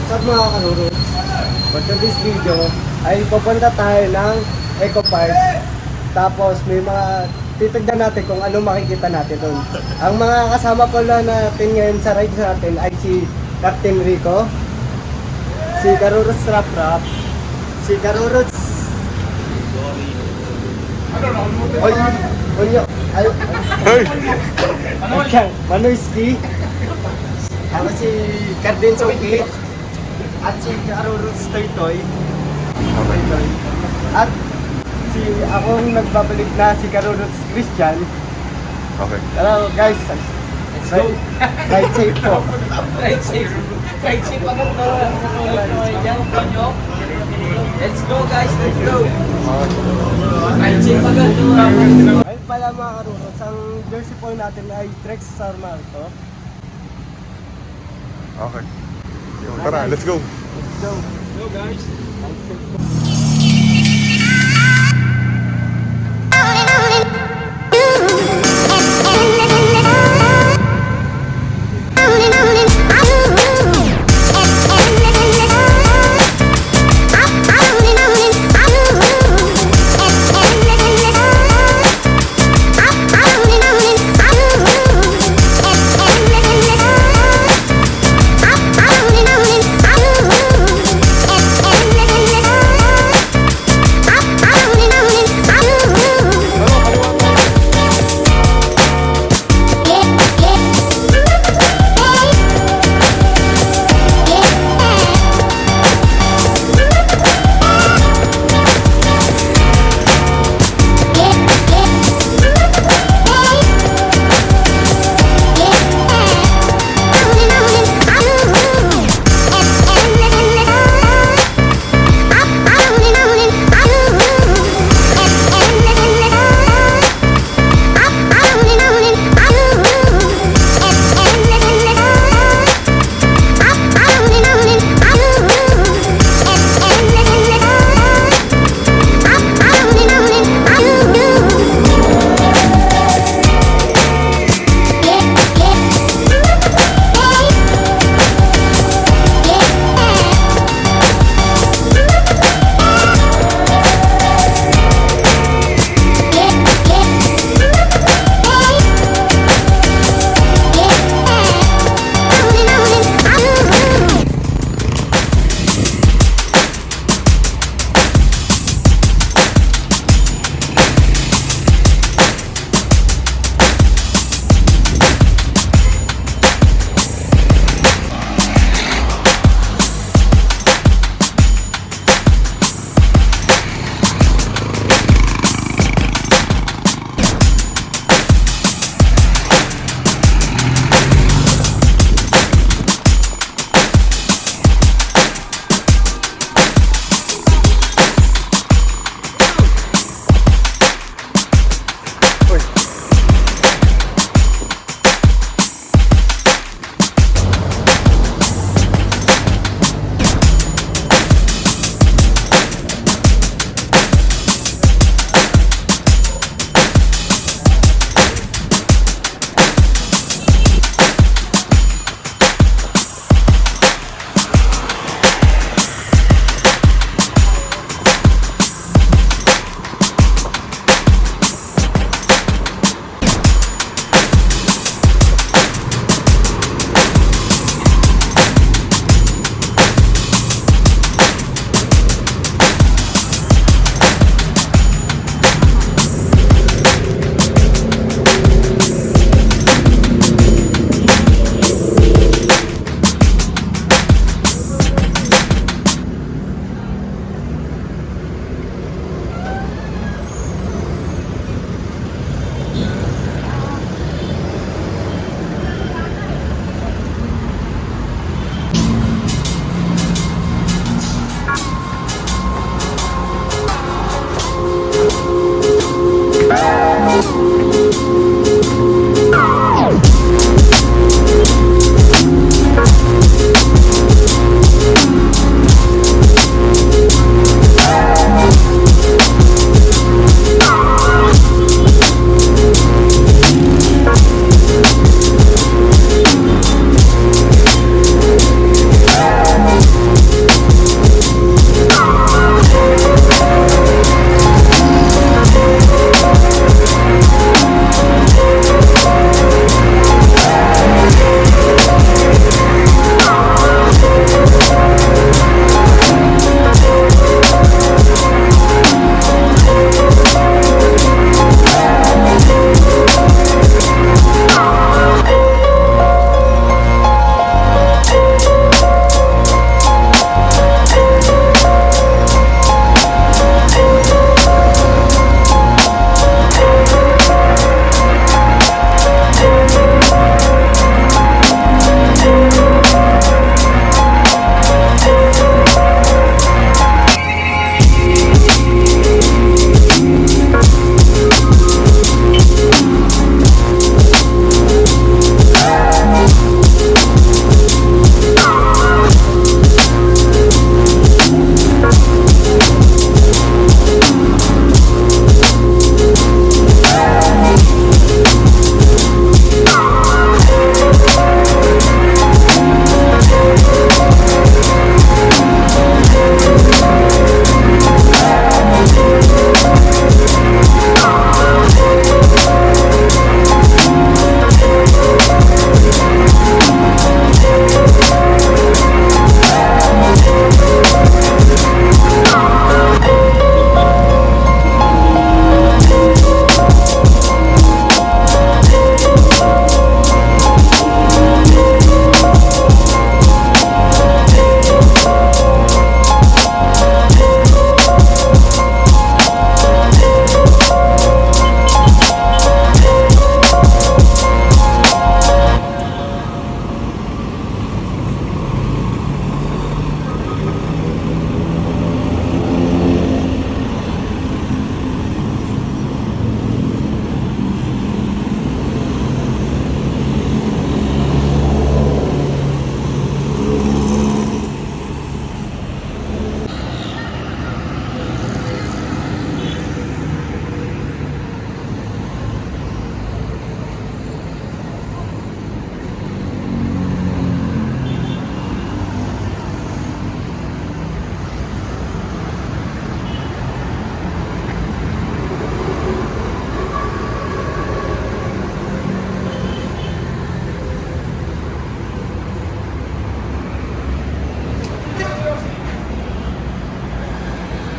What's up mga karuroots? For today's video ay pupunta tayo ng Eco Park. Tapos may mga titignan natin kung ano makikita natin doon. Ang mga kasama ko lang natin ngayon sa ride natin ay si Captain Rico, si Karurots Rap Rap, si Karurots Onyo Manoyski, ako si Cardin Soki, at si Karurots Toy. At si akong nagbabalik na si Karurots Christian. Okay. Hello guys, let's go. Ride safe po. Ride safe agad to. Let's go guys, let's go. Ride safe agad to. Ayun pala mga Karurots, ang jersey po natin ay Trex Sarmarto. Okay. Tara, let's go. Let's go. Go guys. Ride safe po.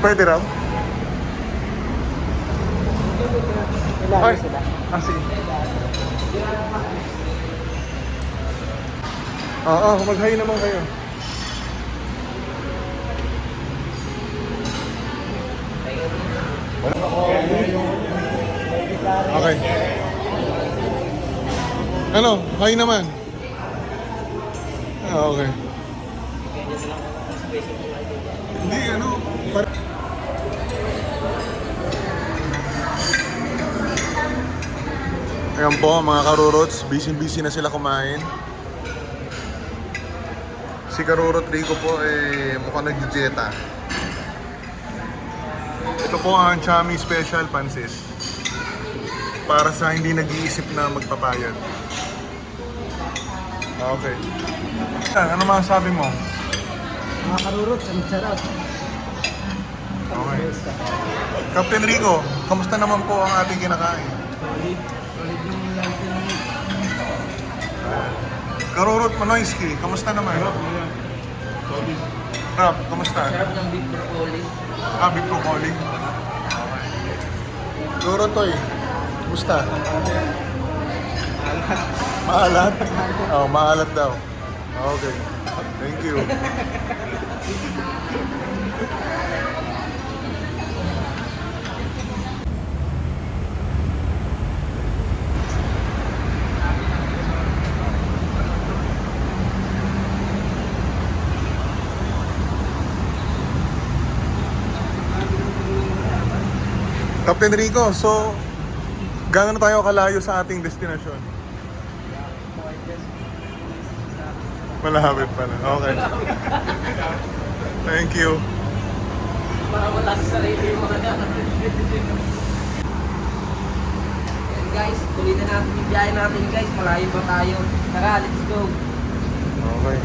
Pwede raw? Kailangan sila. Sige. Oo, mag-hi naman kayo. Okay. Ano? Hi naman. Okay. Hindi, ano? Ayan po, mga karurots. Busy-busy na sila kumain. Si Karurot Rico po mukhang nag-dieta. Ito po ang Chami Special Pansit. Para sa hindi nag-iisip na magpapayat. Okay. Ano masasabi mo? Mga karurot, ang sarap. Okay. Captain Rico, kamusta naman po ang ating kinakain? Solid. Solid yung lantin. Karurot Manoyski, kamusta naman? Rap, kamusta? Sarap ng beef broccoli. Beef broccoli. Okay. Karurot, kamusta? Maalat? Oo, maalat daw. Okay. Thank you. Captain Rico, so gaano na tayo kalayo sa ating destinasyon? Malapit pala. Okay. Thank you. Para wala sa sarili yung mga natin. Guys, tuloy na natin yung biyahe natin guys. Malayo pa tayo. Tara, let's go. Okay.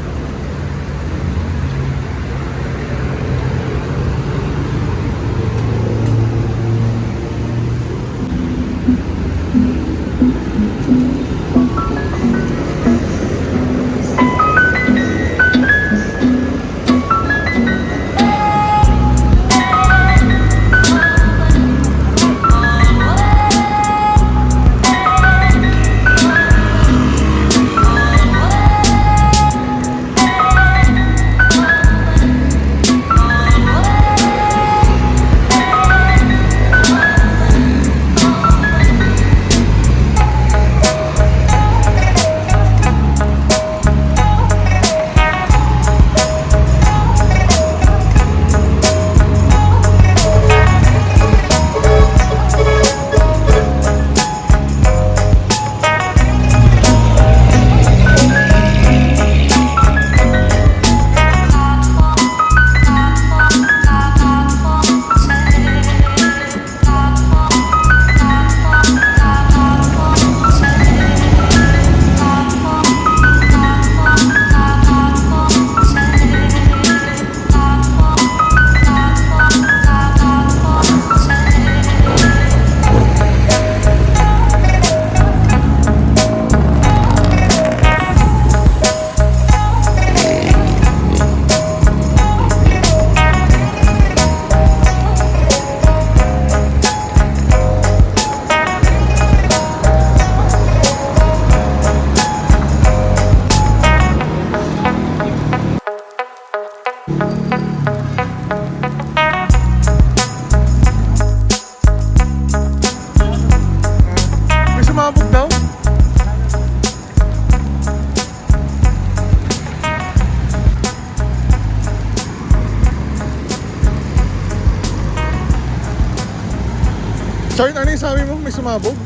Chart, ano yung sabi mo? May sumabog?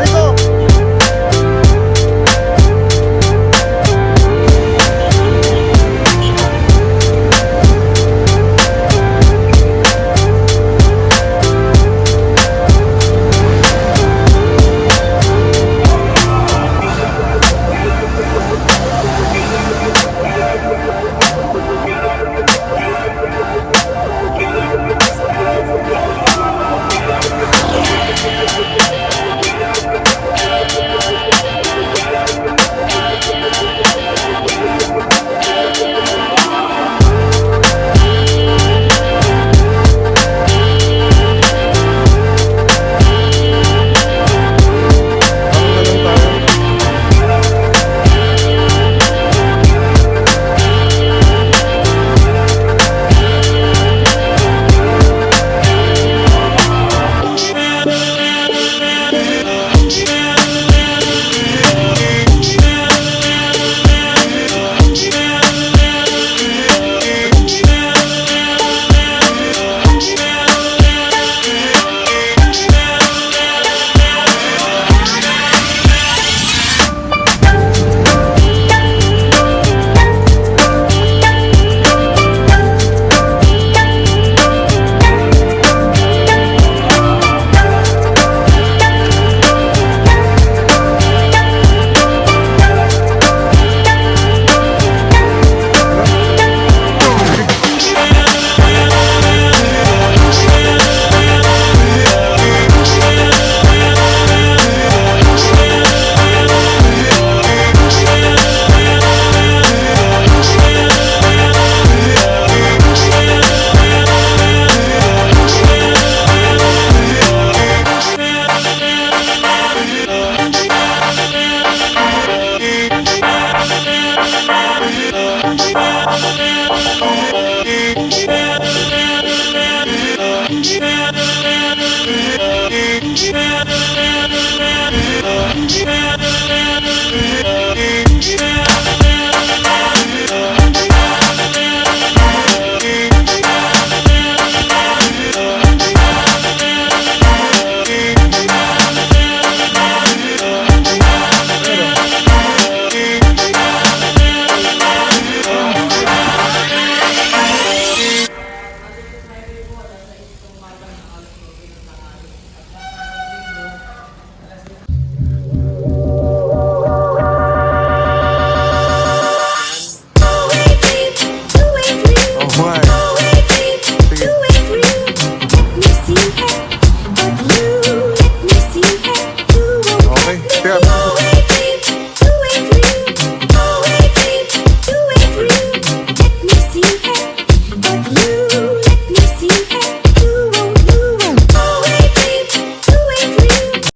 Rico!